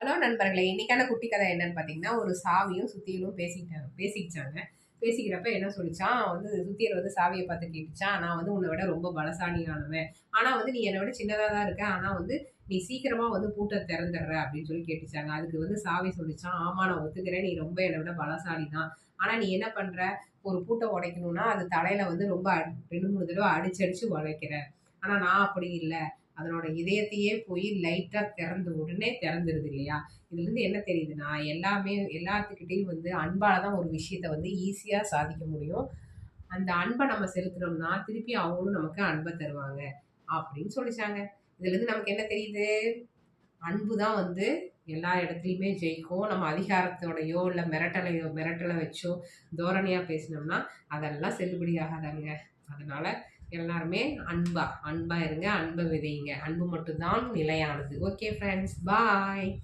Hello நண்பர்களே! இன்னைக்கான குட்டி கதை என்னன்னு பார்த்தீங்கன்னா, ஒரு சாவியும், சுத்தியலும் பேசிக்கிச்சாங்க. பேசிக்கிறப்ப என்ன சொல்லிச்சான், சுத்தியல் சாவிய பார்த்து கேட்டுச்சான், "நான் உன்ன விட ரொம்ப பலசாலியானவன். ஆனா நீ என்ன விட சின்னதா தான் இருக்க. ஆனா நீ சீக்கிரமா பூட்ட திறந்துடுற" அப்படின்னு சொல்லி கேட்டுச்சாங்க. அதுக்கு சாவி சொல்லிச்சான், "ஆமா நான் ஒத்துக்கிறேன். நீ ரொம்ப என்ன விட பலசாலி தான். ஆனா நீ என்ன பண்ற, ஒரு பூட்ட உடைக்கணும்னா, அது தலையில ரொம்ப 2, 3 தடவ அடிச்சு, அடிச்சு உடைக்கிற. ஆனா நான் அப்படி இல்ல. அதனோட இதயத்தையே போய் லைட்டா திறந்த உடனே திறந்துருது இல்லையா? இதுலருந்து என்ன தெரியுதுன்னா, எல்லாமே எல்லாத்துக்கிட்டயும் அன்பால தான் ஒரு விஷயத்த ஈஸியா சாதிக்க முடியும். அந்த அன்ப நம்ம செலுத்துனோம்னா, திருப்பி அவங்களும் நமக்கு அன்ப தருவாங்க. அப்படின்னு சொல்லிச்சாங்க. இதுலருந்து நமக்கு என்ன தெரியுது? அன்பு தான் எல்லா இடத்துலயுமே ஜெயிக்கும். நம்ம அதிகாரத்தோடயோ, இல்ல மிரட்டல வச்சோ, தோரணையா பேசினோம்னா, அதெல்லாம் செல்லுபடியாகாதுங்க. அதனால எல்லாருமே அன்பா அன்பா இருங்க. அன்ப விதையுங்க. அன்பு மட்டும் தான் நிலையானது. Okay friends. பாய்.